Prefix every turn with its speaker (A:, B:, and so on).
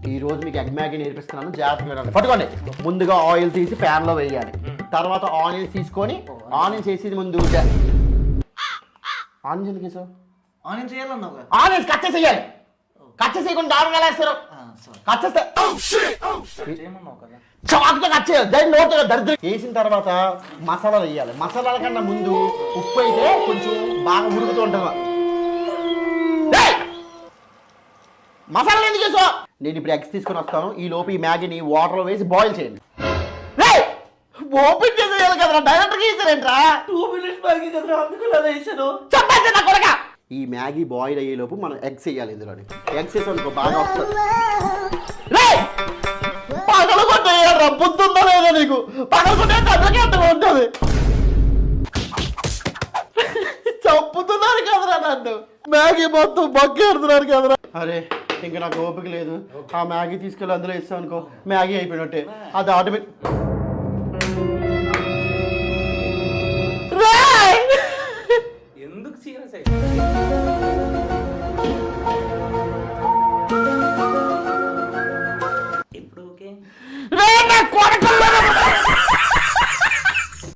A: ఈ రోజు మీకు ఎగ్ మ్యాగీ నేర్పిస్తున్నాను, జాగ్రత్తగా వినండి. పట్టుకోండి. ముందుగా ఆయిల్ తీసి ప్యాన్ లో వేయాలి. తర్వాత ఆనియన్స్ తీసుకొని ఆనియన్స్ వేసి ముందు ఆనియన్స్ ఎందుకు వేసావు?
B: ఆనియన్స్ చేయాలన్నావు కదా.
A: ఆనియన్స్ కట్ చేసేయాలి. కట్ చేసేయకుండా దారుణంగా ఎలా వేస్తారు? కట్ చేస్తే
B: చేయమన్నావు కదా.
A: చాకుతో కట్ చేయాలి. దాన్ని నోట్లో దరిద్రం. వేసిన తర్వాత మసాలాలు వేయాలి. మసాలాల కన్నా ముందు ఉప్పు అయితే కొంచెం బాగా ఉడుకుతూ ఉంటుంది. మసాలాలు ఎందుకు వేసావు? నేను ఇప్పుడు ఎగ్స్ తీసుకొని వస్తాను. ఈ లోపు ఈ మ్యాగీని వాటర్లో వేసి బాయిల్ చేయండి. ఓపెన్ చేసేయాలి కదరా, డైరెక్ట్గా వేసారేంట్రా?
B: 2 minutes మ్యాగీ కదా, అందుకు అలా వేసాను.
A: చెప్పండి నా కొడక. ఈ మ్యాగీ బాయిల్ అయ్యే లోపు మనం ఎగ్స్ వేయాలి. ఇందులోని ఎగ్స్ వేసాం అనుకో బాగా వస్తుంది. పగలగొట్టే బుద్ధుందా లేదా నీకు? పగలగొట్టే కథకే అర్థం ఉంటుంది. చంపుతున్నారు కదరా నన్ను. మ్యాగీ మొత్తం బగ్గెడుతున్నారు కదరా. అరే ఇంకా నాకు ఓపిక లేదు. ఆ మ్యాగీ తీసుకెళ్ళి అందులో ఇస్తాం అనుకో మ్యాగీ అయిపోయినట్టే. అది ఆటోమేటిక్.
B: ఎందుకు సీరియస్ అయ్యి